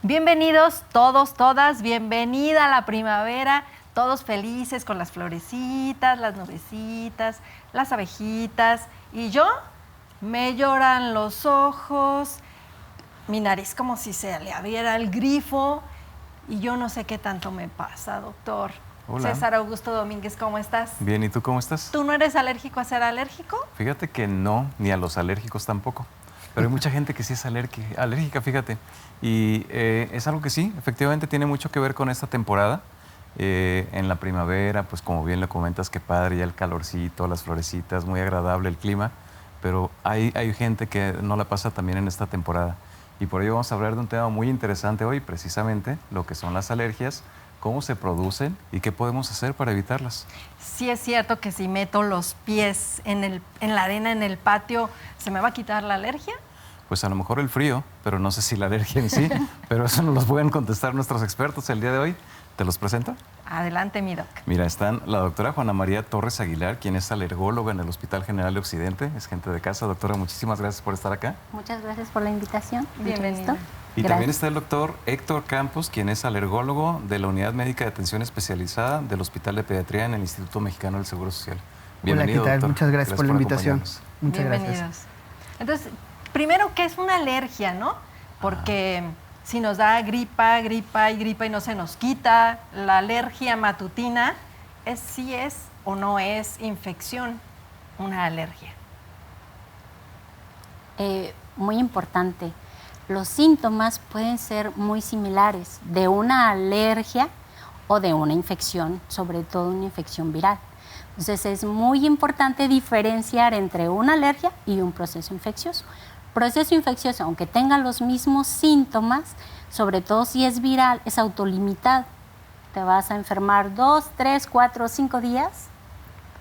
Bienvenidos todos, todas, bienvenida a la primavera, todos felices con las florecitas, las nubecitas, las abejitas. Y yo, me lloran los ojos, mi nariz como si se le abriera el grifo y yo no sé qué tanto me pasa, doctor. Hola. César Augusto Domínguez, ¿cómo estás? Bien, ¿y tú cómo estás? ¿Tú no eres alérgico a ser alérgico? Fíjate que no, ni a los alérgicos tampoco. Pero hay mucha gente que sí es alérgica, fíjate. Y es algo que sí, efectivamente tiene mucho que ver con esta temporada. En la primavera, pues como bien lo comentas, qué padre, ya el calorcito, las florecitas, muy agradable el clima. Pero hay gente que no la pasa también en esta temporada. Y por ello vamos a hablar de un tema muy interesante hoy, precisamente lo que son las alergias, cómo se producen y qué podemos hacer para evitarlas. Sí es cierto que si meto los pies en la arena, en el patio, ¿se me va a quitar la alergia? Pues a lo mejor el frío, pero no sé si la alergia en sí. Pero eso nos los pueden contestar nuestros expertos el día de hoy. ¿Te los presento? Adelante, mi doc. Mira, están la doctora Juana María Torres Aguilar, quien es alergóloga en el Hospital General de Occidente. Es gente de casa. Doctora, muchísimas gracias por estar acá. Muchas gracias por la invitación. Bienvenido. Y también está el doctor Héctor Campos, quien es alergólogo de la Unidad Médica de Atención Especializada del Hospital de Pediatría en el Instituto Mexicano del Seguro Social. Bienvenido, Hola, ¿qué tal? doctor. Muchas gracias por la invitación. Muchas Bienvenidos. gracias. Entonces, primero, ¿qué es una alergia, no? Porque si nos da gripa y no se nos quita, la alergia matutina, si es o no es infección, una alergia. Muy importante. Los síntomas pueden ser muy similares de una alergia o de una infección, sobre todo una infección viral. Entonces es muy importante diferenciar entre una alergia y un proceso infeccioso. Proceso infeccioso, aunque tenga los mismos síntomas, sobre todo si es viral, es autolimitado. Te vas a enfermar 2, 3, 4, 5 días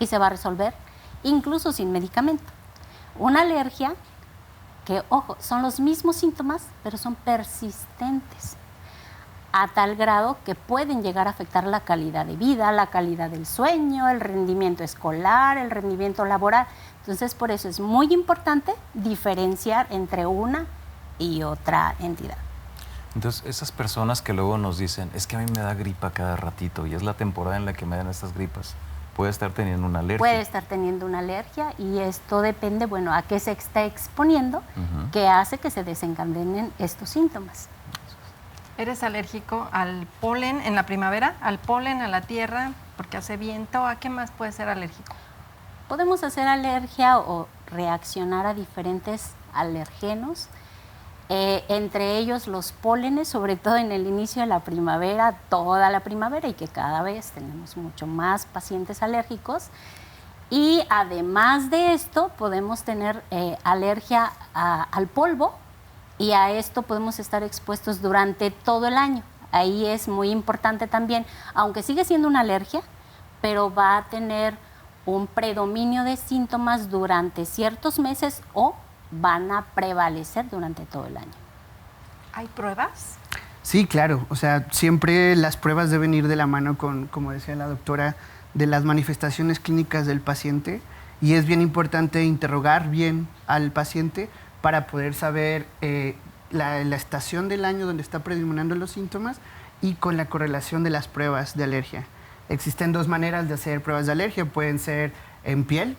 y se va a resolver, incluso sin medicamento. Una alergia que, ojo, son los mismos síntomas, pero son persistentes, a tal grado que pueden llegar a afectar la calidad de vida, la calidad del sueño, el rendimiento escolar, el rendimiento laboral. Entonces, por eso es muy importante diferenciar entre una y otra entidad. Entonces, esas personas que luego nos dicen, es que a mí me da gripa cada ratito y es la temporada en la que me dan estas gripas, puede estar teniendo una alergia. Puede estar teniendo una alergia y esto depende, bueno, a qué se está exponiendo, que hace que se desencadenen estos síntomas. ¿Eres alérgico al polen en la primavera? ¿Al polen, a la tierra, porque hace viento? ¿A qué más puede ser alérgico? Podemos hacer alergia o reaccionar a diferentes alergenos, entre ellos los pólenes, sobre todo en el inicio de la primavera, toda la primavera, y que cada vez tenemos mucho más pacientes alérgicos. Y además de esto, podemos tener alergia al polvo, y a esto podemos estar expuestos durante todo el año. Ahí es muy importante también, aunque sigue siendo una alergia, pero va a tener un predominio de síntomas durante ciertos meses o van a prevalecer durante todo el año. ¿Hay pruebas? Sí, claro. O sea, siempre las pruebas deben ir de la mano con, como decía la doctora, de las manifestaciones clínicas del paciente. Y es bien importante interrogar bien al paciente para poder saber la estación del año donde está predominando los síntomas y con la correlación de las pruebas de alergia. Existen dos maneras de hacer pruebas de alergia. Pueden ser en piel,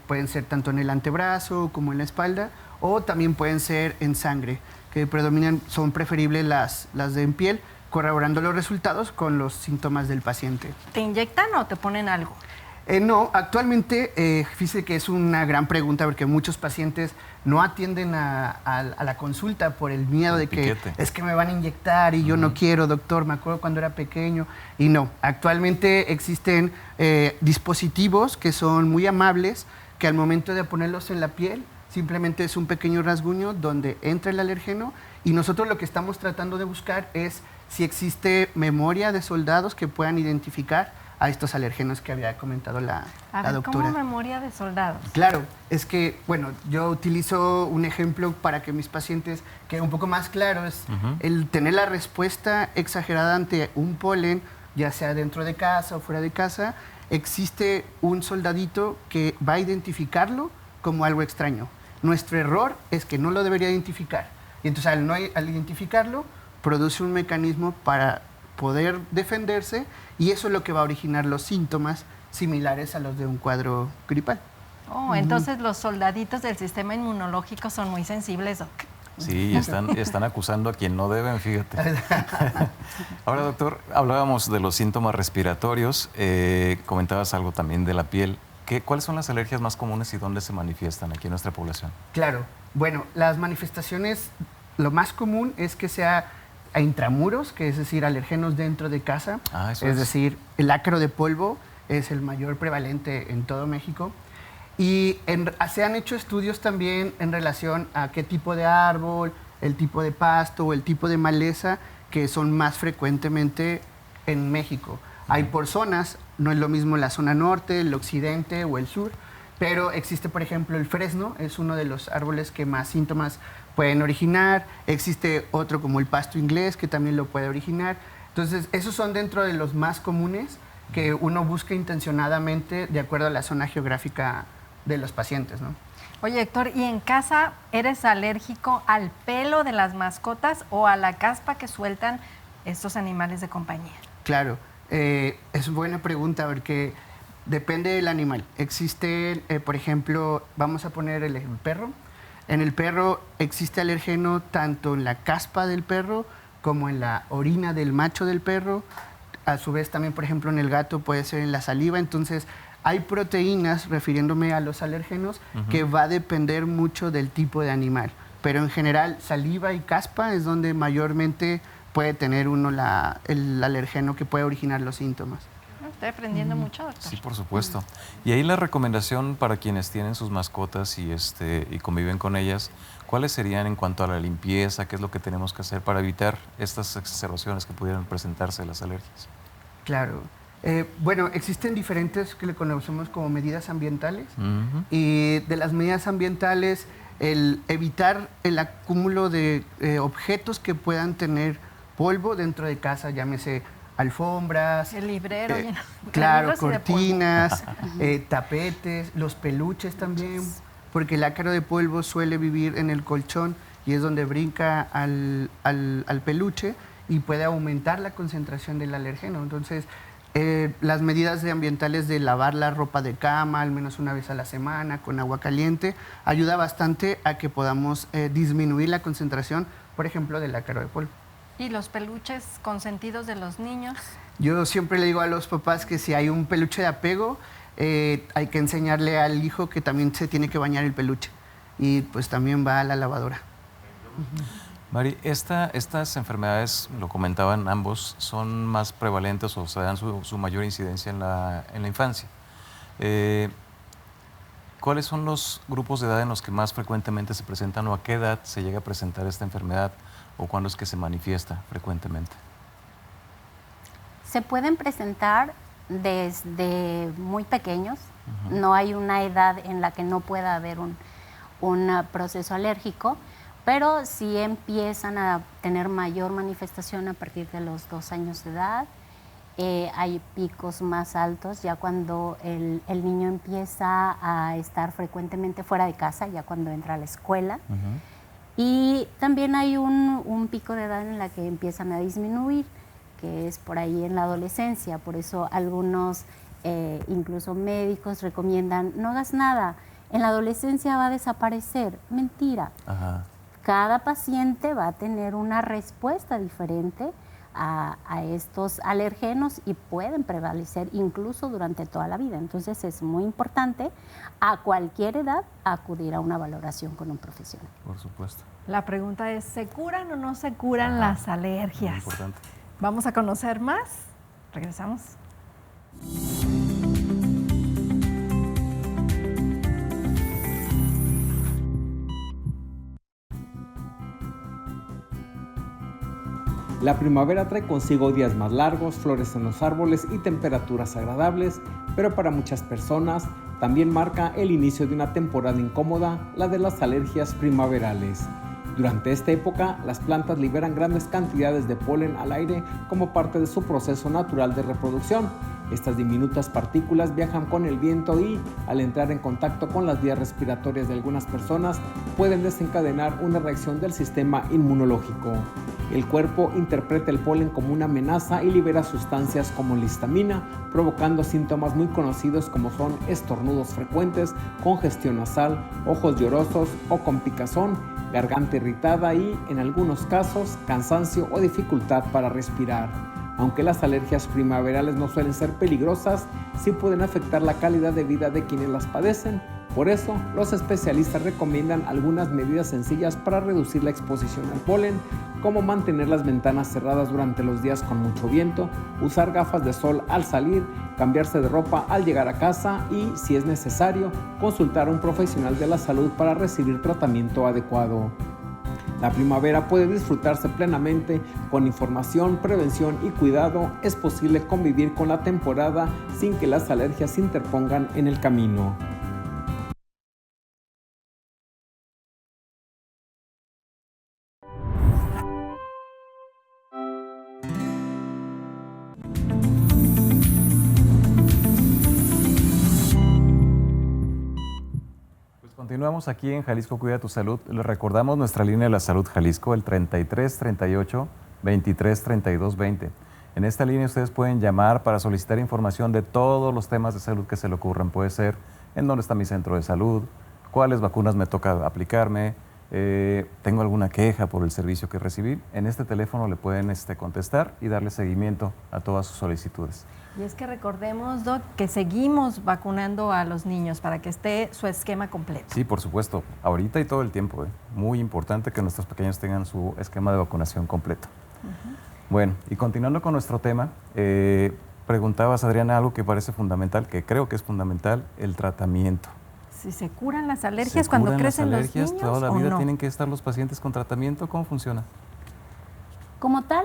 pueden ser tanto en el antebrazo como en la espalda, o también pueden ser en sangre, que predominan, son preferibles las de en piel, corroborando los resultados con los síntomas del paciente. ¿Te inyectan o te ponen algo? No, actualmente, fíjese que es una gran pregunta porque muchos pacientes no atienden a la consulta por el miedo de que es que me van a inyectar y yo no quiero, doctor, me acuerdo cuando era pequeño. Y no, actualmente existen dispositivos que son muy amables, que al momento de ponerlos en la piel, simplemente es un pequeño rasguño donde entra el alergeno y nosotros lo que estamos tratando de buscar es si existe memoria de soldados que puedan identificar a estos alérgenos que había comentado la doctora. ¿Cómo memoria de soldados? Claro, es que, bueno, yo utilizo un ejemplo para que mis pacientes quede un poco más claro, es el tener la respuesta exagerada ante un polen, ya sea dentro de casa o fuera de casa, existe un soldadito que va a identificarlo como algo extraño. Nuestro error es que no lo debería identificar. Y entonces al identificarlo, produce un mecanismo para poder defenderse y eso es lo que va a originar los síntomas similares a los de un cuadro gripal. Oh, entonces los soldaditos del sistema inmunológico son muy sensibles, Doc. Sí, están acusando a quien no deben, fíjate. Ahora, doctor, hablábamos de los síntomas respiratorios, comentabas algo también de la piel. ¿Cuáles son las alergias más comunes y dónde se manifiestan aquí en nuestra población? Claro, bueno, las manifestaciones, lo más común es que sea a intramuros, que es decir, alergenos dentro de casa, es decir, el ácaro de polvo es el mayor prevalente en todo México. Y se han hecho estudios también en relación a qué tipo de árbol, el tipo de pasto o el tipo de maleza que son más frecuentemente en México. Hay por zonas, no es lo mismo la zona norte, el occidente o el sur, pero existe, por ejemplo, el fresno, es uno de los árboles que más síntomas pueden originar. Existe otro como el pasto inglés que también lo puede originar. Entonces, esos son dentro de los más comunes que uno busca intencionadamente de acuerdo a la zona geográfica de los pacientes, ¿no? Oye, Héctor, ¿y en casa eres alérgico al pelo de las mascotas o a la caspa que sueltan estos animales de compañía? Claro, es buena pregunta porque depende del animal. Existe, por ejemplo, vamos a poner el perro. En el perro existe alergeno tanto en la caspa del perro como en la orina del macho del perro. A su vez también, por ejemplo, en el gato puede ser en la saliva. Entonces, hay proteínas, refiriéndome a los alérgenos, que va a depender mucho del tipo de animal. Pero en general, saliva y caspa es donde mayormente puede tener uno el alergeno que puede originar los síntomas. Estoy aprendiendo mucho, doctor. Sí, por supuesto. Y ahí la recomendación para quienes tienen sus mascotas y conviven con ellas, ¿cuáles serían en cuanto a la limpieza? ¿Qué es lo que tenemos que hacer para evitar estas exacerbaciones que pudieran presentarse de las alergias? Claro. Bueno, existen diferentes que le conocemos como medidas ambientales y de las medidas ambientales el evitar el acúmulo de objetos que puedan tener polvo dentro de casa, llámese alfombras, el librero lleno claro, cortinas, tapetes, los peluches también, porque el ácaro de polvo suele vivir en el colchón y es donde brinca al peluche y puede aumentar la concentración del alergeno. Entonces, las medidas ambientales de lavar la ropa de cama al menos una vez a la semana con agua caliente ayuda bastante a que podamos disminuir la concentración, por ejemplo, del ácaro de polvo. ¿Y los peluches consentidos de los niños? Yo siempre le digo a los papás que si hay un peluche de apego, hay que enseñarle al hijo que también se tiene que bañar el peluche y pues también va a la lavadora. Mari, estas enfermedades, lo comentaban ambos, son más prevalentes o se dan su mayor incidencia en la infancia. ¿Cuáles son los grupos de edad en los que más frecuentemente se presentan o a qué edad se llega a presentar esta enfermedad o cuándo es que se manifiesta frecuentemente? Se pueden presentar desde muy pequeños. No hay una edad en la que no pueda haber un proceso alérgico, pero sí empiezan a tener mayor manifestación a partir de los 2 años de edad. Hay picos más altos ya cuando el niño empieza a estar frecuentemente fuera de casa, ya cuando entra a la escuela. Y también hay un pico de edad en la que empiezan a disminuir, que es por ahí en la adolescencia. Por eso algunos, incluso médicos, recomiendan no hagas nada, en la adolescencia va a desaparecer. Mentira. Cada paciente va a tener una respuesta diferente a estos alergenos y pueden prevalecer incluso durante toda la vida. Entonces es muy importante a cualquier edad acudir a una valoración con un profesional. Por supuesto. La pregunta es, ¿se curan o no se curan las alergias? Muy importante. Vamos a conocer más. Regresamos. La primavera trae consigo días más largos, flores en los árboles y temperaturas agradables, pero para muchas personas también marca el inicio de una temporada incómoda, la de las alergias primaverales. Durante esta época, las plantas liberan grandes cantidades de polen al aire como parte de su proceso natural de reproducción. Estas diminutas partículas viajan con el viento y, al entrar en contacto con las vías respiratorias de algunas personas, pueden desencadenar una reacción del sistema inmunológico. El cuerpo interpreta el polen como una amenaza y libera sustancias como la histamina, provocando síntomas muy conocidos como son estornudos frecuentes, congestión nasal, ojos llorosos o con picazón, garganta irritada y, en algunos casos, cansancio o dificultad para respirar. Aunque las alergias primaverales no suelen ser peligrosas, sí pueden afectar la calidad de vida de quienes las padecen. Por eso, los especialistas recomiendan algunas medidas sencillas para reducir la exposición al polen, como mantener las ventanas cerradas durante los días con mucho viento, usar gafas de sol al salir, cambiarse de ropa al llegar a casa y, si es necesario, consultar a un profesional de la salud para recibir tratamiento adecuado. La primavera puede disfrutarse plenamente con información, prevención y cuidado. Es posible convivir con la temporada sin que las alergias se interpongan en el camino. Continuamos aquí en Jalisco Cuida tu Salud. Les recordamos nuestra línea de la salud Jalisco, el 33 38 23 32 20. En esta línea ustedes pueden llamar para solicitar información de todos los temas de salud que se le ocurran. Puede ser en dónde está mi centro de salud, cuáles vacunas me toca aplicarme, tengo alguna queja por el servicio que recibí. En este teléfono le pueden contestar y darle seguimiento a todas sus solicitudes. Y es que recordemos, Doc, que seguimos vacunando a los niños para que esté su esquema completo. Sí, por supuesto, ahorita y todo el tiempo. Muy importante que nuestros pequeños tengan su esquema de vacunación completo. Bueno, y continuando con nuestro tema, preguntabas, Adriana, algo que parece fundamental, que creo que es fundamental, el tratamiento. Si se curan las alergias cuando crecen los niños, toda la vida no. tienen que estar los pacientes con tratamiento. ¿Cómo funciona? Como tal,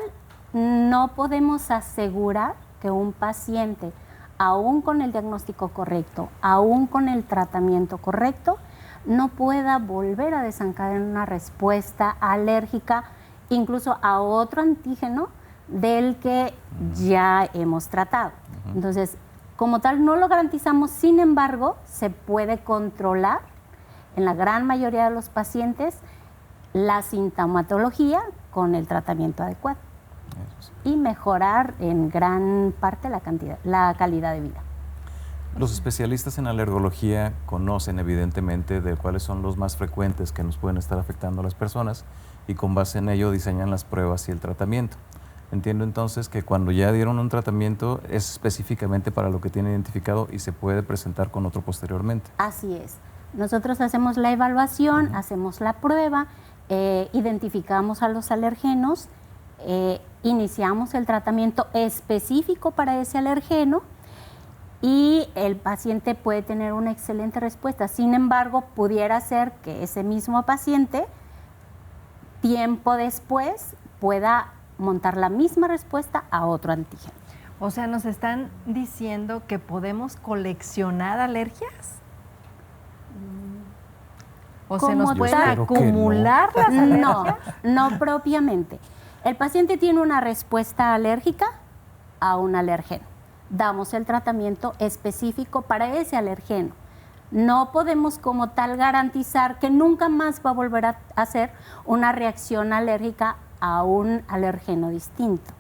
no podemos asegurar que un paciente, aún con el diagnóstico correcto, aún con el tratamiento correcto, no pueda volver a desencadenar una respuesta alérgica, incluso a otro antígeno del que ya hemos tratado. Entonces, como tal, no lo garantizamos, sin embargo, se puede controlar en la gran mayoría de los pacientes la sintomatología con el tratamiento adecuado y mejorar en gran parte la calidad de vida. Los especialistas en alergología conocen evidentemente de cuáles son los más frecuentes que nos pueden estar afectando a las personas y con base en ello diseñan las pruebas y el tratamiento. Entiendo entonces que cuando ya dieron un tratamiento es específicamente para lo que tiene identificado y se puede presentar con otro posteriormente. Así es. Nosotros hacemos la evaluación, hacemos la prueba, identificamos a los alergenos, iniciamos el tratamiento específico para ese alergeno y el paciente puede tener una excelente respuesta. Sin embargo, pudiera ser que ese mismo paciente, tiempo después, pueda montar la misma respuesta a otro antígeno. O sea, ¿nos están diciendo que podemos coleccionar alergias? ¿O se nos pueden acumular las alergias? No propiamente. El paciente tiene una respuesta alérgica a un alergeno. Damos el tratamiento específico para ese alergeno. No podemos como tal garantizar que nunca más va a volver a hacer una reacción alérgica a un alergeno distinto,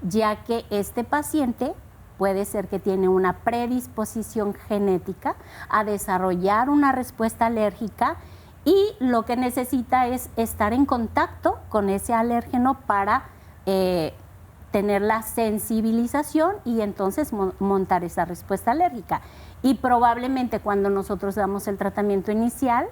ya que este paciente puede ser que tiene una predisposición genética a desarrollar una respuesta alérgica y lo que necesita es estar en contacto con ese alérgeno para tener la sensibilización y entonces montar esa respuesta alérgica. Y probablemente cuando nosotros damos el tratamiento inicial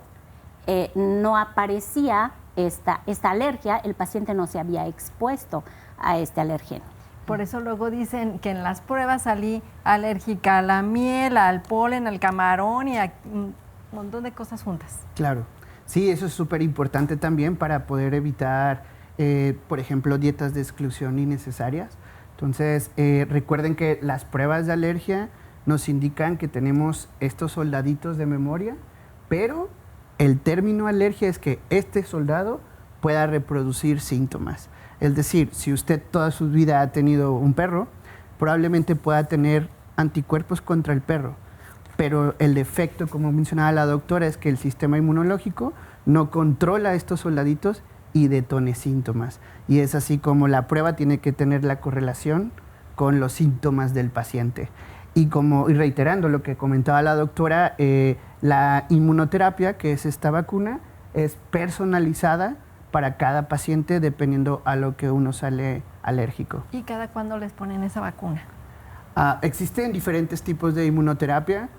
no aparecía esta alergia, el paciente no se había expuesto a este alergeno. Por eso luego dicen que en las pruebas salí alérgica a la miel, al polen, al camarón y a un montón de cosas juntas. Claro. Sí, eso es súper importante también para poder evitar, por ejemplo, dietas de exclusión innecesarias. Entonces, recuerden que las pruebas de alergia nos indican que tenemos estos soldaditos de memoria, pero el término alergia es que este soldado pueda reproducir síntomas. Es decir, si usted toda su vida ha tenido un perro, probablemente pueda tener anticuerpos contra el perro, pero el defecto, como mencionaba la doctora, es que el sistema inmunológico no controla estos soldaditos y detone síntomas. Y es así como la prueba tiene que tener la correlación con los síntomas del paciente. Y reiterando lo que comentaba la doctora, la inmunoterapia, que es esta vacuna, es personalizada para cada paciente dependiendo a lo que uno sale alérgico. ¿Y cada cuándo les ponen esa vacuna? Existen diferentes tipos de inmunoterapia.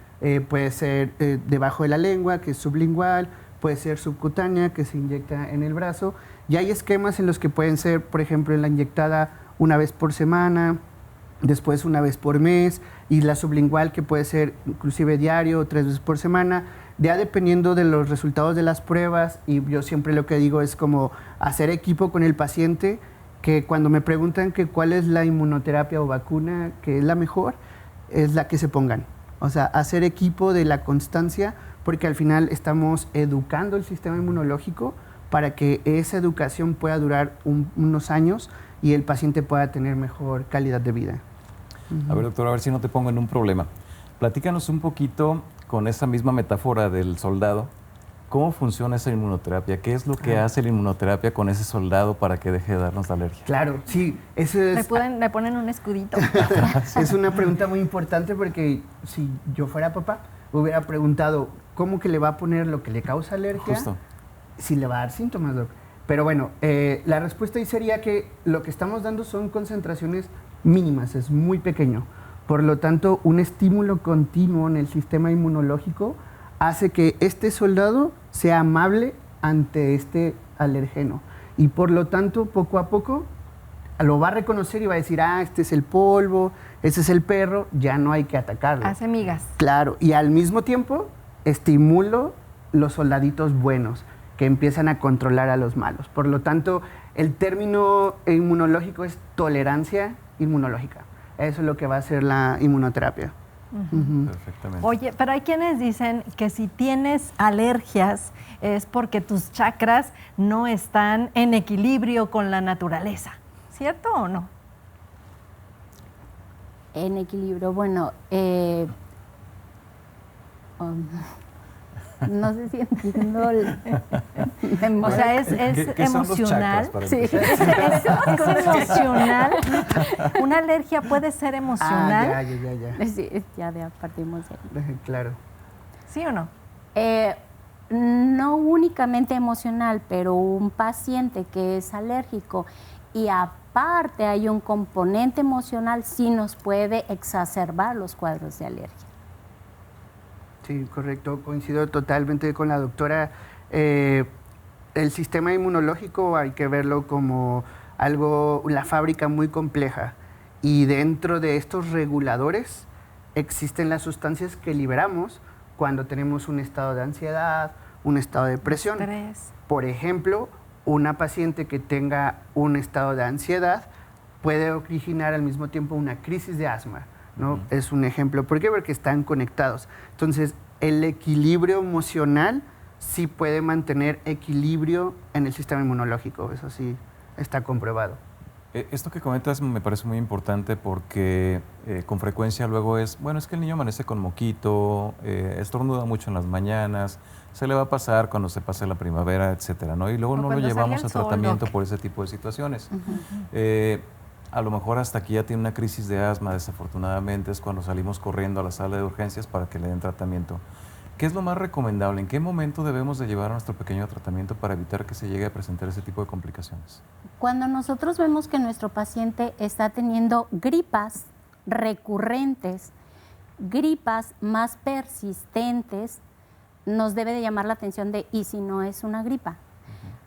Puede ser debajo de la lengua, que es sublingual, puede ser subcutánea, que se inyecta en el brazo. Y hay esquemas en los que pueden ser, por ejemplo, la inyectada una vez por semana, después una vez por mes, y la sublingual, que puede ser inclusive diario o 3 veces por semana, ya dependiendo de los resultados de las pruebas. Y yo siempre lo que digo es como hacer equipo con el paciente, que cuando me preguntan que cuál es la inmunoterapia o vacuna que es la mejor, es la que se pongan. O sea, hacer equipo de la constancia, porque al final estamos educando el sistema inmunológico para que esa educación pueda durar unos años y el paciente pueda tener mejor calidad de vida. A ver, doctor, a ver si no te pongo en un problema. Platícanos un poquito con esa misma metáfora del soldado. ¿Cómo funciona esa inmunoterapia? ¿Qué es lo que hace la inmunoterapia con ese soldado para que deje de darnos la alergia? Claro, sí. Eso es, ¿Le ponen un escudito? es una pregunta muy importante, porque si yo fuera papá, hubiera preguntado cómo que le va a poner lo que le causa alergia, Justo. si le va a dar síntomas, doc. Pero bueno, la respuesta ahí sería que lo que estamos dando son concentraciones mínimas, es muy pequeño. Por lo tanto, un estímulo continuo en el sistema inmunológico hace que este soldado sea amable ante este alergeno. Y por lo tanto, poco a poco, lo va a reconocer y va a decir, este es el polvo, este es el perro, ya no hay que atacarlo. Hace migas. Claro, y al mismo tiempo estimulo los soldaditos buenos, que empiezan a controlar a los malos. Por lo tanto, el término inmunológico es tolerancia inmunológica. Eso es lo que va a hacer la inmunoterapia. Perfectamente. Oye, pero hay quienes dicen que si tienes alergias es porque tus chakras no están en equilibrio con la naturaleza. ¿Cierto o no? En equilibrio, bueno, no sé si entiendo. O sea, es ¿Qué son los emocional. chakras, para Sí. Es emocional. Una alergia puede ser emocional. Ya. Sí, ya partimos de ahí. Claro. ¿Sí o no? No únicamente emocional, pero un paciente que es alérgico y aparte hay un componente emocional, sí nos puede exacerbar los cuadros de alergia. Sí, correcto. Coincido totalmente con la doctora. El sistema inmunológico hay que verlo como la fábrica muy compleja. Y dentro de estos reguladores existen las sustancias que liberamos cuando tenemos un estado de ansiedad, un estado de depresión. Estrés. Por ejemplo, una paciente que tenga un estado de ansiedad puede originar al mismo tiempo una crisis de asma, ¿no? Es un ejemplo. ¿Por qué? Porque están conectados. Entonces, el equilibrio emocional sí puede mantener equilibrio en el sistema inmunológico. Eso sí está comprobado. Esto que comentas me parece muy importante porque con frecuencia luego es que el niño amanece con moquito, estornuda mucho en las mañanas, se le va a pasar cuando se pase la primavera, etcétera, ¿no? Y luego no lo llevamos a tratamiento por ese tipo de situaciones. A lo mejor hasta aquí ya tiene una crisis de asma, desafortunadamente, es cuando salimos corriendo a la sala de urgencias para que le den tratamiento. ¿Qué es lo más recomendable? ¿En qué momento debemos de llevar a nuestro pequeño tratamiento para evitar que se llegue a presentar ese tipo de complicaciones? Cuando nosotros vemos que nuestro paciente está teniendo gripas recurrentes, gripas más persistentes, nos debe de llamar la atención ¿y si no es una gripa?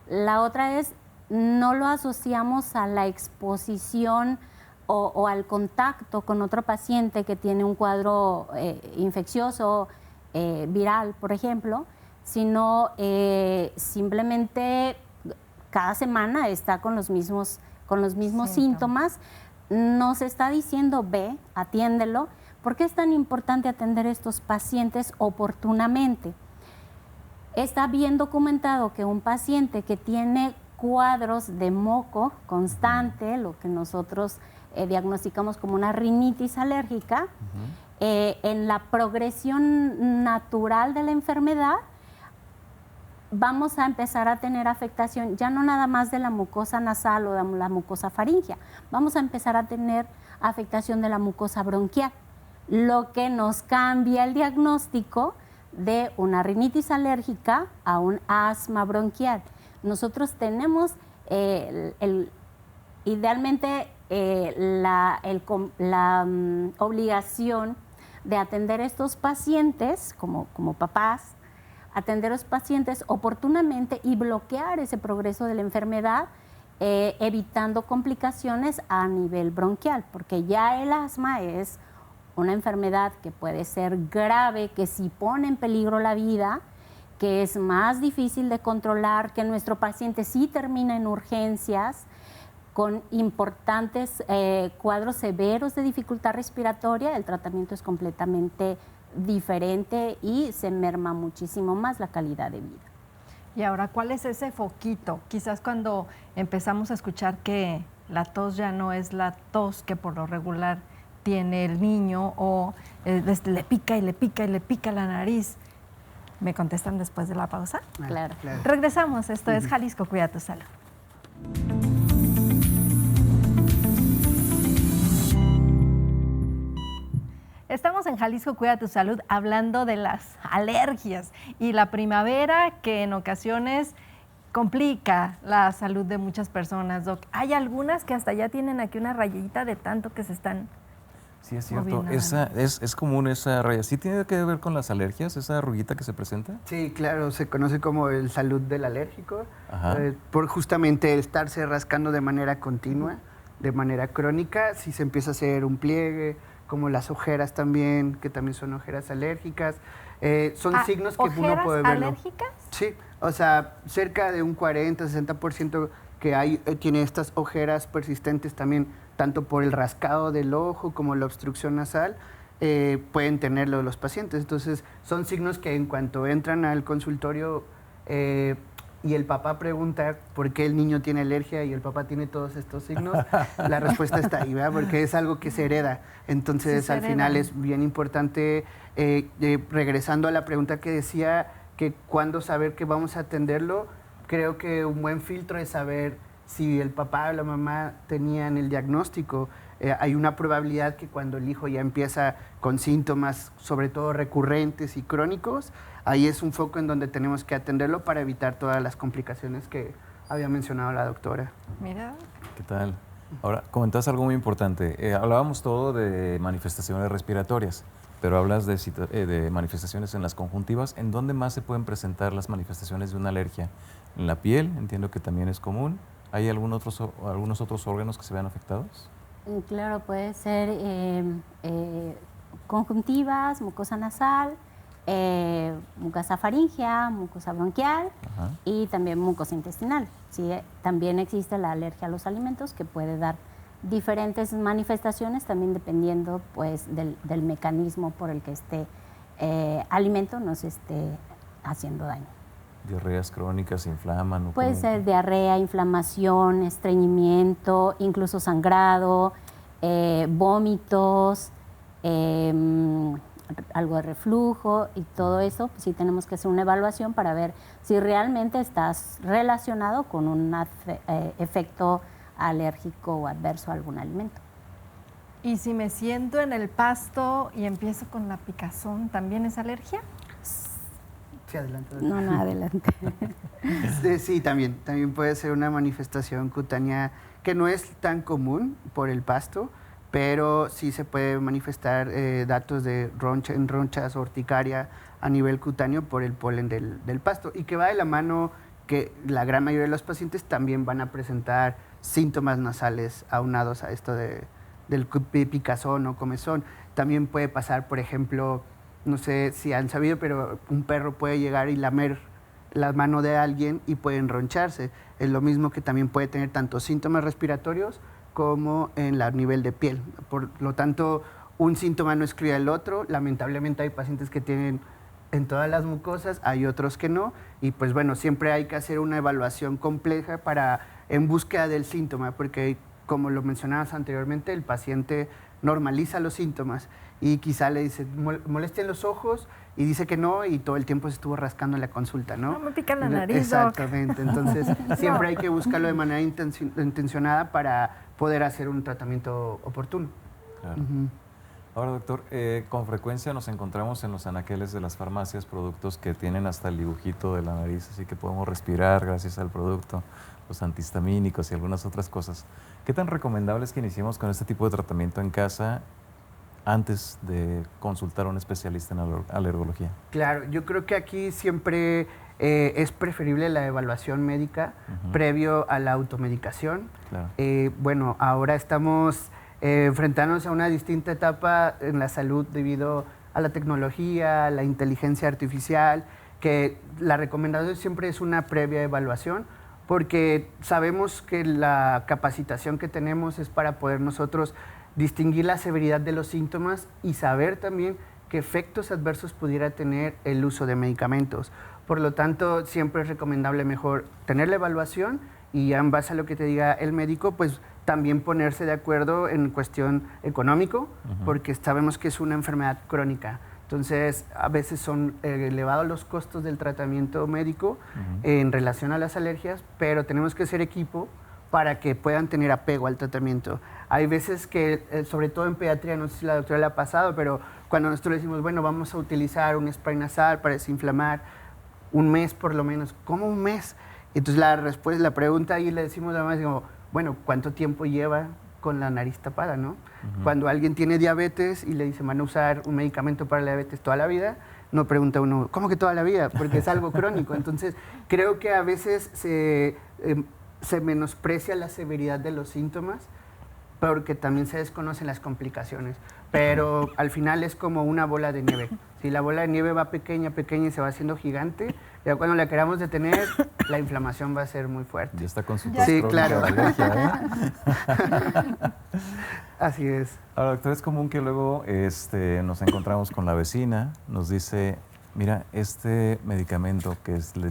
La otra es, no lo asociamos a la exposición o al contacto con otro paciente que tiene un cuadro infeccioso, viral, por ejemplo, sino simplemente cada semana está con los mismos síntomas. Nos está diciendo, ve, atiéndelo. ¿Por qué es tan importante atender a estos pacientes oportunamente? Está bien documentado que un paciente que tiene cuadros de moco constante, lo que nosotros diagnosticamos como una rinitis alérgica. En la progresión natural de la enfermedad, vamos a empezar a tener afectación ya no nada más de la mucosa nasal o de la mucosa faríngea, vamos a empezar a tener afectación de la mucosa bronquial, lo que nos cambia el diagnóstico de una rinitis alérgica a un asma bronquial. Nosotros tenemos idealmente la obligación de atender a estos pacientes como papás, atender a los pacientes oportunamente y bloquear ese progreso de la enfermedad, evitando complicaciones a nivel bronquial, porque ya el asma es una enfermedad que puede ser grave, que sí pone en peligro la vida, que es más difícil de controlar, que nuestro paciente sí termina en urgencias, con importantes cuadros severos de dificultad respiratoria. El tratamiento es completamente diferente y se merma muchísimo más la calidad de vida. Y ahora, ¿cuál es ese foquito? Quizás cuando empezamos a escuchar que la tos ya no es la tos que por lo regular tiene el niño, o le pica y le pica y le pica la nariz. ¿Me contestan después de la pausa? Claro. Regresamos. Esto es Jalisco Cuida tu Salud. Estamos en Jalisco Cuida tu Salud hablando de las alergias y la primavera, que en ocasiones complica la salud de muchas personas, Doc. Hay algunas que hasta ya tienen aquí una rayita de tanto que se están... Sí, es cierto. Es común esa raya. ¿Sí tiene que ver con las alergias, esa arruguita que se presenta? Sí, claro, se conoce como el salud del alérgico, Ajá. por justamente el estarse rascando de manera continua, de manera crónica. Si se empieza a hacer un pliegue, como las ojeras también, que también son ojeras alérgicas, son signos que uno puede verlo. ¿Alérgicas? Sí, o sea, cerca de un 40-60% que tiene estas ojeras persistentes también, tanto por el rascado del ojo como la obstrucción nasal, pueden tenerlo los pacientes. Entonces, son signos que en cuanto entran al consultorio y el papá pregunta por qué el niño tiene alergia y el papá tiene todos estos signos, la respuesta está ahí, ¿verdad? Porque es algo que se hereda. Entonces, Sí, al final es bien importante, regresando a la pregunta que decía, que cuándo saber que vamos a atenderlo, creo que un buen filtro es saber si el papá o la mamá tenían el diagnóstico. Hay una probabilidad que cuando el hijo ya empieza con síntomas, sobre todo recurrentes y crónicos, ahí es un foco en donde tenemos que atenderlo para evitar todas las complicaciones que había mencionado la doctora. Mira. ¿Qué tal? Ahora, comentas algo muy importante. Hablábamos todo de manifestaciones respiratorias, pero hablas de manifestaciones en las conjuntivas. ¿En dónde más se pueden presentar las manifestaciones de una alergia? En la piel, entiendo que también es común. ¿Hay algunos otros órganos que se vean afectados? Claro, puede ser conjuntivas, mucosa nasal, mucosa faríngea, mucosa bronquial. Ajá. Y también mucosa intestinal. ¿Sí? También existe la alergia a los alimentos, que puede dar diferentes manifestaciones, también dependiendo pues, del mecanismo por el que este alimento nos esté haciendo daño. Diarreas crónicas, se inflaman. Puede ser diarrea, inflamación, estreñimiento, incluso sangrado, vómitos, algo de reflujo, y todo eso, pues sí tenemos que hacer una evaluación para ver si realmente estás relacionado con un efecto alérgico o adverso a algún alimento. ¿Y si me siento en el pasto y empiezo con la picazón, también es alergia? Sí, adelante. No, adelante. Sí, también puede ser una manifestación cutánea que no es tan común por el pasto, pero sí se puede manifestar datos de ronchas o urticaria a nivel cutáneo por el polen del pasto, y que va de la mano que la gran mayoría de los pacientes también van a presentar síntomas nasales aunados a esto del picazón o comezón. También puede pasar, por ejemplo, no sé si han sabido, pero un perro puede llegar y lamer la mano de alguien y puede enroncharse. Es lo mismo que también puede tener tanto síntomas respiratorios como en el nivel de piel. Por lo tanto, un síntoma no excluye al otro. Lamentablemente hay pacientes que tienen en todas las mucosas, hay otros que no, y pues bueno, siempre hay que hacer una evaluación compleja en búsqueda del síntoma, porque como lo mencionabas anteriormente, el paciente normaliza los síntomas y quizá le dice, molestia en los ojos, y dice que no, y todo el tiempo se estuvo rascando en la consulta, ¿no? No me pica la nariz, doc. Exactamente, entonces siempre hay que buscarlo de manera intencionada para poder hacer un tratamiento oportuno. Claro. Ahora, doctor, con frecuencia nos encontramos en los anaqueles de las farmacias productos que tienen hasta el dibujito de la nariz, así que podemos respirar gracias al producto, los antihistamínicos y algunas otras cosas. ¿Qué tan recomendable es que iniciemos con este tipo de tratamiento en casa antes de consultar a un especialista en alergología? Claro, yo creo que aquí siempre es preferible la evaluación médica previo a la automedicación. Claro. Bueno, ahora estamos enfrentándonos a una distinta etapa en la salud debido a la tecnología, a la inteligencia artificial, que la recomendación siempre es una previa evaluación, porque sabemos que la capacitación que tenemos es para poder nosotros distinguir la severidad de los síntomas y saber también qué efectos adversos pudiera tener el uso de medicamentos. Por lo tanto, siempre es recomendable mejor tener la evaluación y en base a lo que te diga el médico, pues también ponerse de acuerdo en cuestión económico, porque sabemos que es una enfermedad crónica. Entonces, a veces son elevados los costos del tratamiento médico en relación a las alergias, pero tenemos que ser equipo para que puedan tener apego al tratamiento. Hay veces que, sobre todo en pediatría, no sé si la doctora le ha pasado, pero cuando nosotros le decimos, bueno, vamos a utilizar un spray nasal para desinflamar, un mes por lo menos. ¿Cómo un mes? Entonces la pregunta ahí le decimos además, digo, bueno, ¿cuánto tiempo lleva con la nariz tapada, no? Cuando alguien tiene diabetes y le dicen, van a usar un medicamento para la diabetes toda la vida, no pregunta uno, ¿cómo que toda la vida? Porque es algo crónico. Entonces, creo que a veces se menosprecia la severidad de los síntomas porque también se desconocen las complicaciones. Pero al final es como una bola de nieve. Si la bola de nieve va pequeña, pequeña y se va haciendo gigante, ya cuando la queramos detener, la inflamación va a ser muy fuerte. Ya está con su Sí, claro. de alergia, ¿eh? Así es. Ahora, doctor, es común que luego nos encontramos con la vecina, nos dice, mira, este medicamento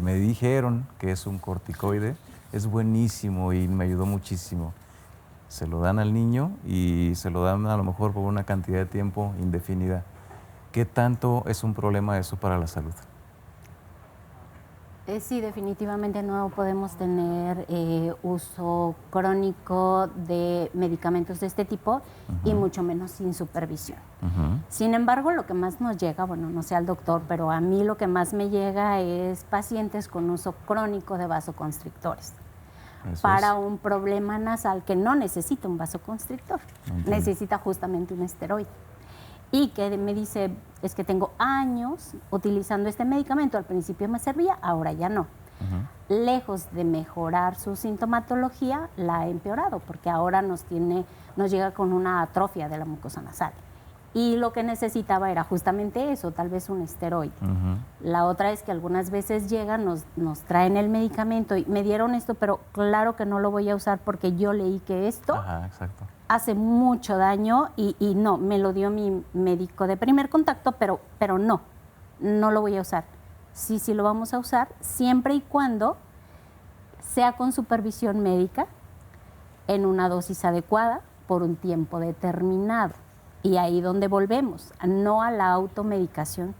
me dijeron que es un corticoide, es buenísimo y me ayudó muchísimo. Se lo dan al niño y se lo dan a lo mejor por una cantidad de tiempo indefinida. ¿Qué tanto es un problema eso para la salud? Sí, definitivamente no podemos tener uso crónico de medicamentos de este tipo y mucho menos sin supervisión. Sin embargo, lo que más nos llega, bueno, no sé al doctor, pero a mí lo que más me llega es pacientes con uso crónico de vasoconstrictores. Para un problema nasal que no necesita un vasoconstrictor, necesita justamente un esteroide. Y que me dice, es que tengo años utilizando este medicamento, al principio me servía, ahora ya no. Lejos de mejorar su sintomatología, la ha empeorado, porque ahora nos llega con una atrofia de la mucosa nasal. Y lo que necesitaba era justamente eso, tal vez un esteroide. La otra es que algunas veces llegan, nos traen el medicamento y me dieron esto, pero claro que no lo voy a usar porque yo leí que esto hace mucho daño y no, me lo dio mi médico de primer contacto, pero no lo voy a usar. Sí lo vamos a usar, siempre y cuando sea con supervisión médica, en una dosis adecuada, por un tiempo determinado. Y ahí donde volvemos, no a la automedicación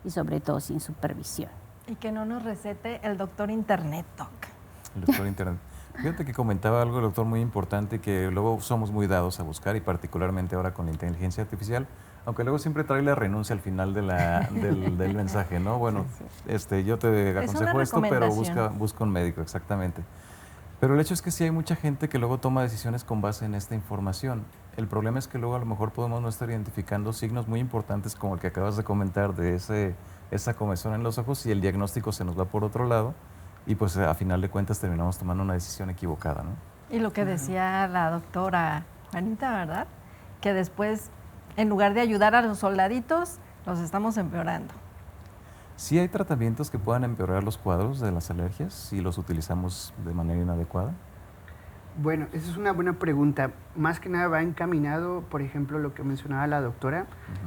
y sobre todo sin supervisión. Y que no nos recete el doctor Internet, doc. El doctor Internet. Fíjate que comentaba algo el doctor muy importante que luego somos muy dados a buscar y particularmente ahora con la inteligencia artificial, aunque luego siempre trae la renuncia al final del mensaje, ¿no? Bueno, yo te aconsejo esto, pero busca un médico, exactamente. Pero el hecho es que sí hay mucha gente que luego toma decisiones con base en esta información. El problema es que luego a lo mejor podemos no estar identificando signos muy importantes como el que acabas de comentar de esa comezón en los ojos y el diagnóstico se nos va por otro lado y pues a final de cuentas terminamos tomando una decisión equivocada, ¿no? Y lo que decía la doctora Juanita, ¿verdad? Que después, en lugar de ayudar a los soldaditos, los estamos empeorando. ¿Sí hay tratamientos que puedan empeorar los cuadros de las alergias si los utilizamos de manera inadecuada? Bueno, esa es una buena pregunta. Más que nada va encaminado, por ejemplo, lo que mencionaba la doctora,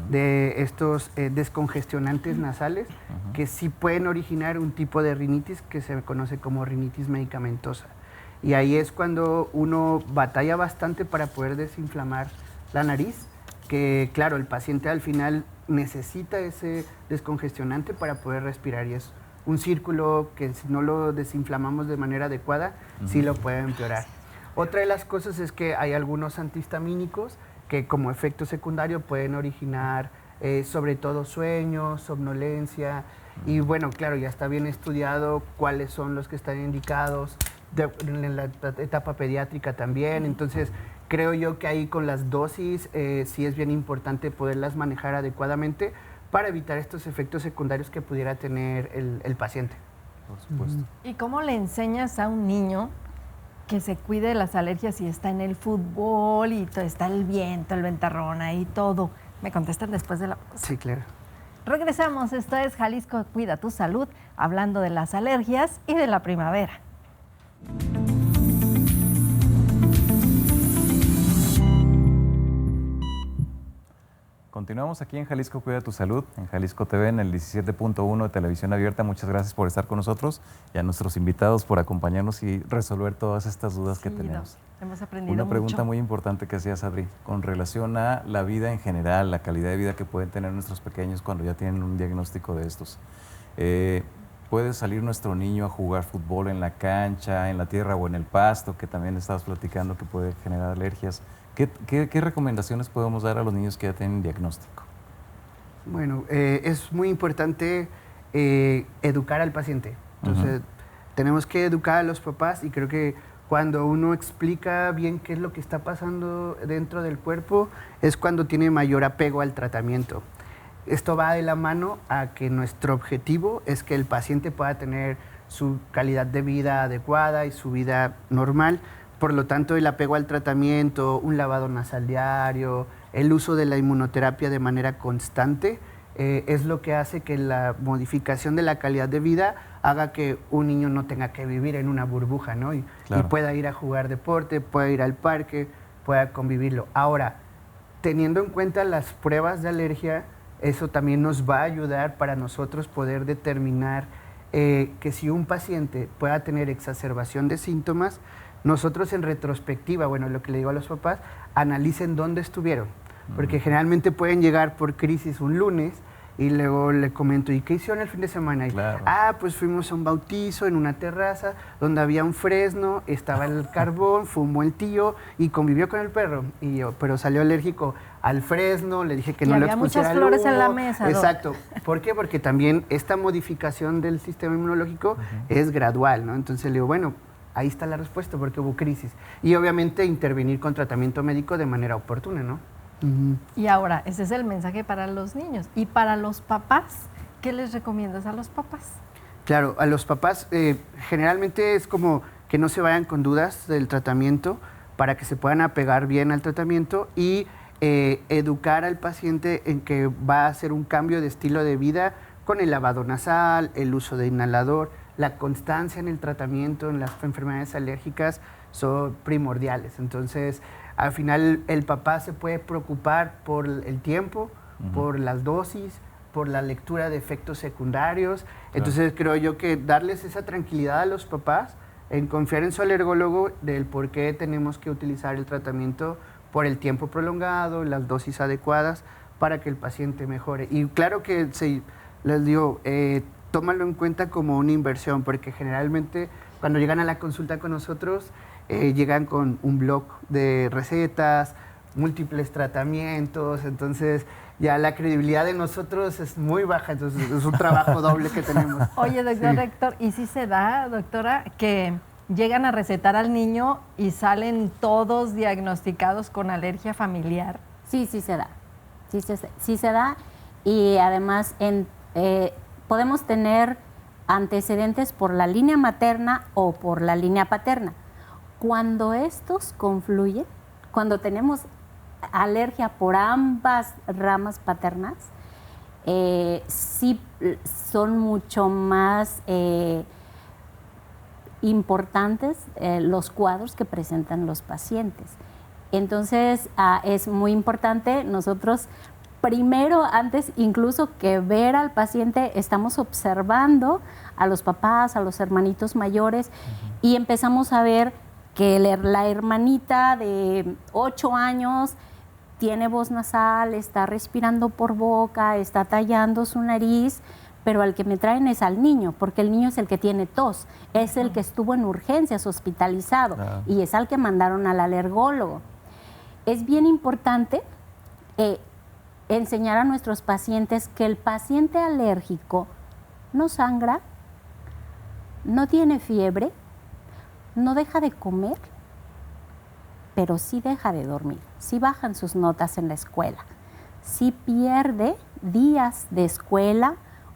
de estos descongestionantes nasales, que sí pueden originar un tipo de rinitis que se conoce como rinitis medicamentosa. Y ahí es cuando uno batalla bastante para poder desinflamar la nariz, que claro, el paciente al final necesita ese descongestionante para poder respirar y es un círculo que si no lo desinflamamos de manera adecuada, sí lo puede empeorar. Otra de las cosas es que hay algunos antihistamínicos que como efecto secundario pueden originar sobre todo sueño, somnolencia y bueno, claro, ya está bien estudiado cuáles son los que están indicados en la etapa pediátrica también, entonces creo yo que ahí con las dosis sí es bien importante poderlas manejar adecuadamente para evitar estos efectos secundarios que pudiera tener el paciente. Por supuesto. ¿Y cómo le enseñas a un niño que se cuide de las alergias si está en el fútbol y está el viento, el ventarrón ahí todo? Me contestan después de la pausa. Sí, claro. Regresamos, esto es Jalisco Cuida tu Salud, hablando de las alergias y de la primavera. Continuamos aquí en Jalisco Cuida tu Salud, en Jalisco TV, en el 17.1 de Televisión Abierta. Muchas gracias por estar con nosotros y a nuestros invitados por acompañarnos y resolver todas estas dudas que tenemos. Hemos aprendido Una mucho. pregunta muy importante que hacías, Adri, con relación a la vida en general, la calidad de vida que pueden tener nuestros pequeños cuando ya tienen un diagnóstico de estos. ¿Puede salir nuestro niño a jugar fútbol en la cancha, en la tierra o en el pasto, que también estabas platicando que puede generar alergias? ¿Qué recomendaciones podemos dar a los niños que ya tienen diagnóstico? Bueno, es muy importante educar al paciente. Entonces, tenemos que educar a los papás y creo que cuando uno explica bien qué es lo que está pasando dentro del cuerpo, es cuando tiene mayor apego al tratamiento. Esto va de la mano a que nuestro objetivo es que el paciente pueda tener su calidad de vida adecuada y su vida normal. Por lo tanto, el apego al tratamiento, un lavado nasal diario, el uso de la inmunoterapia de manera constante, es lo que hace que la modificación de la calidad de vida haga que un niño no tenga que vivir en una burbuja, ¿no? Y pueda ir a jugar deporte, pueda ir al parque, pueda convivirlo. Ahora, teniendo en cuenta las pruebas de alergia, eso también nos va a ayudar para nosotros poder determinar que si un paciente pueda tener exacerbación de síntomas, nosotros en retrospectiva, bueno, lo que le digo a los papás, analicen dónde estuvieron, porque generalmente pueden llegar por crisis un lunes y luego le comento, ¿y qué hicieron el fin de semana? Y, pues fuimos a un bautizo en una terraza donde había un fresno, estaba el carbón, fumó el tío y convivió con el perro. Y yo, pero salió alérgico al fresno, le dije que no lo expulsara al humo. Había muchas flores en la mesa. Exacto. ¿Por qué? Porque también esta modificación del sistema inmunológico es gradual, ¿no? Entonces le digo, bueno, ahí está la respuesta, porque hubo crisis. Y obviamente intervenir con tratamiento médico de manera oportuna, ¿no? Y ahora, ese es el mensaje para los niños. Y para los papás, ¿qué les recomiendas a los papás? Claro, a los papás generalmente es como que no se vayan con dudas del tratamiento para que se puedan apegar bien al tratamiento y educar al paciente en que va a hacer un cambio de estilo de vida con el lavado nasal, el uso de inhalador. La constancia en el tratamiento en las enfermedades alérgicas son primordiales. Entonces, al final, el papá se puede preocupar por el tiempo, por las dosis, por la lectura de efectos secundarios. Entonces, creo yo que darles esa tranquilidad a los papás en confiar en su alergólogo del por qué tenemos que utilizar el tratamiento por el tiempo prolongado, las dosis adecuadas para que el paciente mejore. Y claro que les digo, tómalo en cuenta como una inversión, porque generalmente cuando llegan a la consulta con nosotros, llegan con un blog de recetas, múltiples tratamientos, entonces ya la credibilidad de nosotros es muy baja, entonces es un trabajo doble que tenemos. Oye, doctor Héctor, ¿y si se da, doctora, que llegan a recetar al niño y salen todos diagnosticados con alergia familiar? Sí se da. Sí se da y además podemos tener antecedentes por la línea materna o por la línea paterna. Cuando estos confluyen, cuando tenemos alergia por ambas ramas paternas, sí son mucho más importantes los cuadros que presentan los pacientes. Entonces, es muy importante nosotros primero, antes incluso que ver al paciente, estamos observando a los papás, a los hermanitos mayores y empezamos a ver que la hermanita de 8 años tiene voz nasal, está respirando por boca, está tallando su nariz, pero al que me traen es al niño, porque el niño es el que tiene tos, es el que estuvo en urgencias hospitalizado y es al que mandaron al alergólogo. Es bien importante enseñar a nuestros pacientes que el paciente alérgico no sangra, no tiene fiebre, no deja de comer, pero sí deja de dormir, sí bajan sus notas en la escuela, sí pierde días de escuela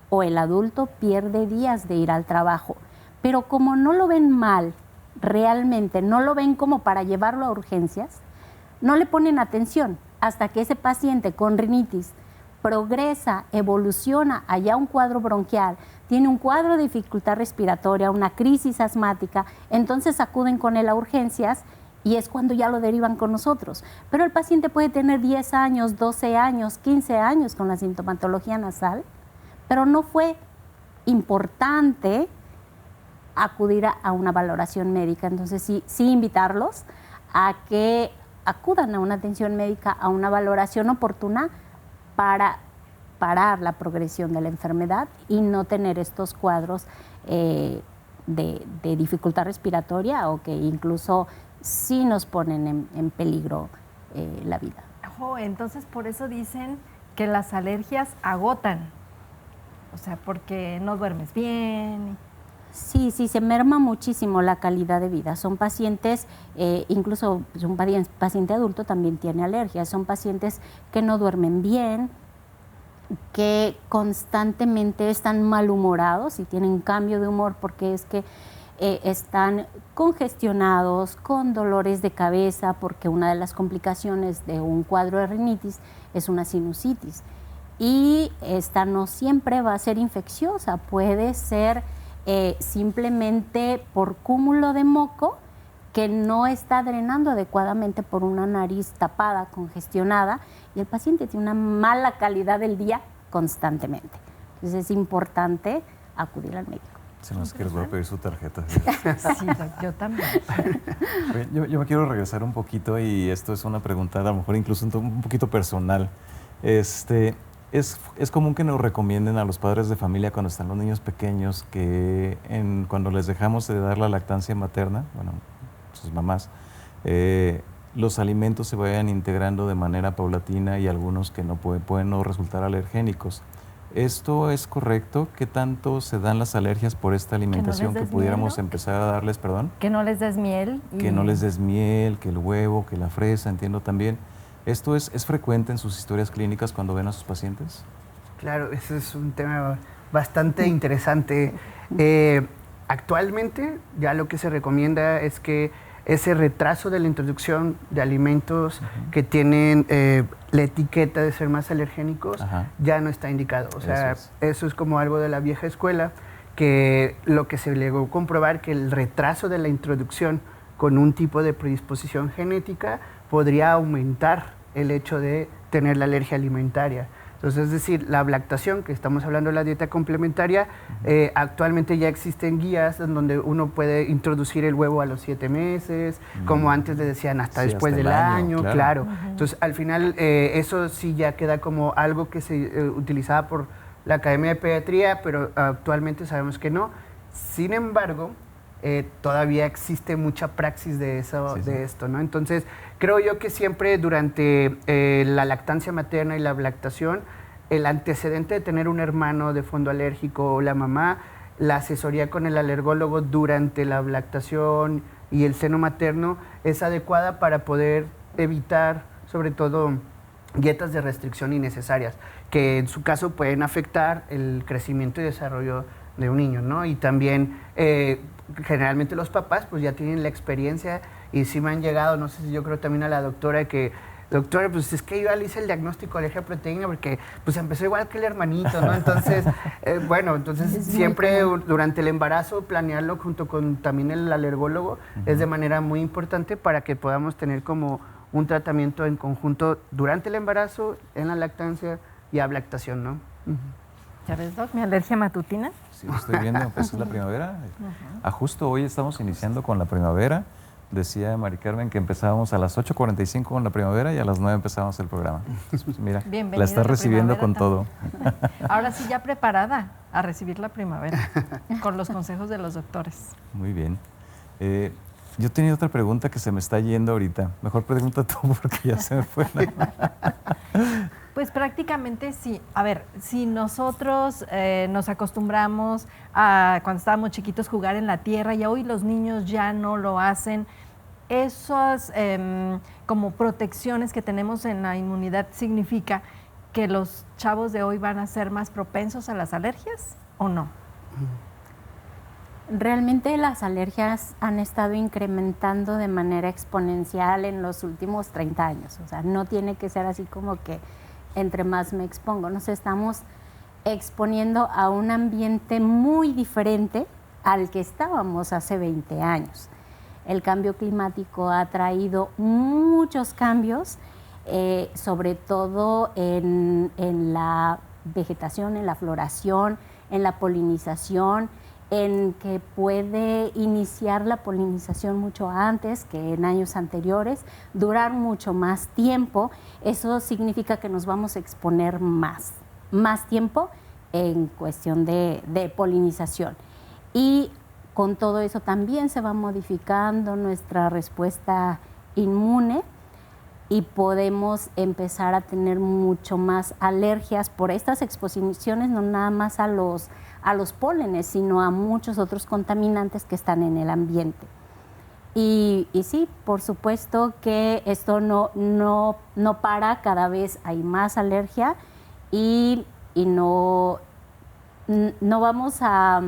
o el adulto pierde días de ir al trabajo. Pero como no lo ven mal, realmente no lo ven como para llevarlo a urgencias, no le ponen atención hasta que ese paciente con rinitis progresa, evoluciona allá un cuadro bronquial, tiene un cuadro de dificultad respiratoria, una crisis asmática, entonces acuden con él a urgencias y es cuando ya lo derivan con nosotros. Pero el paciente puede tener 10 años, 12 años, 15 años con la sintomatología nasal, pero no fue importante acudir a una valoración médica. Entonces sí invitarlos a que acudan a una atención médica, a una valoración oportuna para parar la progresión de la enfermedad y no tener estos cuadros de dificultad respiratoria o que incluso sí nos ponen en peligro la vida. Entonces por eso dicen que las alergias agotan, o sea, porque no duermes bien. Sí, se merma muchísimo la calidad de vida. Son pacientes, incluso un paciente adulto también tiene alergias, son pacientes que no duermen bien, que constantemente están malhumorados y tienen cambio de humor porque es que están congestionados, con dolores de cabeza, porque una de las complicaciones de un cuadro de rinitis es una sinusitis. Y esta no siempre va a ser infecciosa, puede ser simplemente por cúmulo de moco que no está drenando adecuadamente por una nariz tapada, congestionada, y el paciente tiene una mala calidad del día constantemente. Entonces es importante acudir al médico. Se nos quiere voy a pedir su tarjeta. Sí, yo también. Yo me quiero regresar un poquito y esto es una pregunta a lo mejor incluso un poquito personal. Es común que nos recomienden a los padres de familia cuando están los niños pequeños que cuando les dejamos de dar la lactancia materna, bueno, sus mamás, los alimentos se vayan integrando de manera paulatina y algunos que no pueden no resultar alergénicos. ¿Esto es correcto? ¿Qué tanto se dan las alergias por esta alimentación que pudiéramos empezar a darles, perdón? Que no les des miel. Que no les des miel, que el huevo, que la fresa, entiendo también. ¿Esto es frecuente en sus historias clínicas cuando ven a sus pacientes? Claro, ese es un tema bastante interesante. Actualmente ya lo que se recomienda es que ese retraso de la introducción de alimentos que tienen la etiqueta de ser más alergénicos ya no está indicado. O sea, eso es como algo de la vieja escuela, que lo que se llegó a comprobar que el retraso de la introducción con un tipo de predisposición genética podría aumentar el hecho de tener la alergia alimentaria. Entonces, es decir, la lactación, que estamos hablando de la dieta complementaria, actualmente ya existen guías en donde uno puede introducir el huevo a los 7 meses, como antes le decían, hasta después del año, claro. Entonces, al final, eso sí ya queda como algo que se utilizaba por la Academia de Pediatría, pero actualmente sabemos que no. Sin embargo, todavía existe mucha praxis de esto, ¿no? Entonces, creo yo que siempre durante la lactancia materna y la lactación, el antecedente de tener un hermano de fondo alérgico o la mamá, la asesoría con el alergólogo durante la lactación y el seno materno es adecuada para poder evitar, sobre todo, dietas de restricción innecesarias, que en su caso pueden afectar el crecimiento y desarrollo de un niño, ¿no? Y también generalmente los papás pues ya tienen la experiencia y sí me han llegado, no sé si yo creo también a la doctora, que doctora, pues es que yo ya le hice el diagnóstico de alergia a proteína porque pues empezó igual que el hermanito, ¿no? Entonces, bueno, entonces siempre durante el embarazo planearlo junto con también el alergólogo es de manera muy importante para que podamos tener como un tratamiento en conjunto durante el embarazo, en la lactancia y a lactación, ¿no? ¿Ya ves, Doc? Mi alergia matutina. Sí, lo estoy viendo, pues es la primavera. Justo hoy estamos iniciando con la primavera. Decía Mari Carmen que empezábamos a las 8:45 con la primavera y a las 9 empezábamos el programa. Entonces, pues mira, Bienvenida la estás la recibiendo con primavera todo. Ahora sí, ya preparada a recibir la primavera con los consejos de los doctores. Muy bien. Yo tenía otra pregunta que se me está yendo ahorita. Mejor pregunta tú porque ya se me fue. Pues prácticamente sí. A ver, si nosotros nos acostumbramos a, cuando estábamos chiquitos, jugar en la tierra y hoy los niños ya no lo hacen, esas como protecciones que tenemos en la inmunidad significa que los chavos de hoy van a ser más propensos a las alergias o no? Realmente las alergias han estado incrementando de manera exponencial en los últimos 30 años. O sea, no tiene que ser así como que entre más me expongo. Nos estamos exponiendo a un ambiente muy diferente al que estábamos hace 20 años. El cambio climático ha traído muchos cambios, sobre todo en la vegetación, en la floración, en la polinización, en que puede iniciar la polinización mucho antes que en años anteriores, durar mucho más tiempo. Eso significa que nos vamos a exponer más tiempo en cuestión de polinización. Y con todo eso también se va modificando nuestra respuesta inmune y podemos empezar a tener mucho más alergias por estas exposiciones, no nada más a los pólenes, sino a muchos otros contaminantes que están en el ambiente. Y sí, por supuesto que esto no para, cada vez hay más alergia y no vamos a...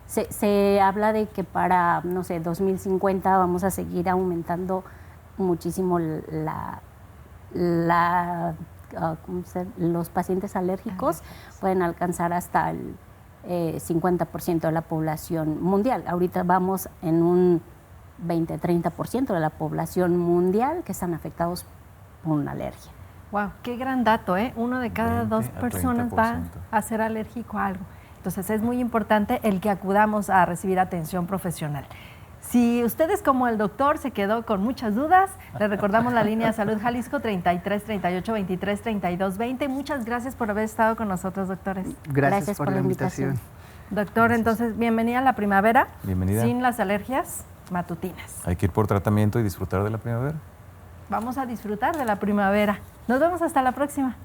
Se habla de que para, no sé, 2050 vamos a seguir aumentando muchísimo los pacientes alérgicos, pueden alcanzar hasta el 50% de la población mundial. Ahorita vamos en un 20-30% de la población mundial que están afectados por una alergia. Wow, qué gran dato, ¿eh? 1 de cada 2 personas va 30%. a ser alérgico a algo. Entonces es muy importante el que acudamos a recibir atención profesional. Si ustedes como el doctor se quedó con muchas dudas, les recordamos la línea Salud Jalisco 33 38 23 32 20. Muchas gracias por haber estado con nosotros, doctores. Gracias por la invitación. Doctor, entonces bienvenida a la primavera. Bienvenida. Sin las alergias matutinas. Hay que ir por tratamiento y disfrutar de la primavera. Vamos a disfrutar de la primavera. Nos vemos hasta la próxima.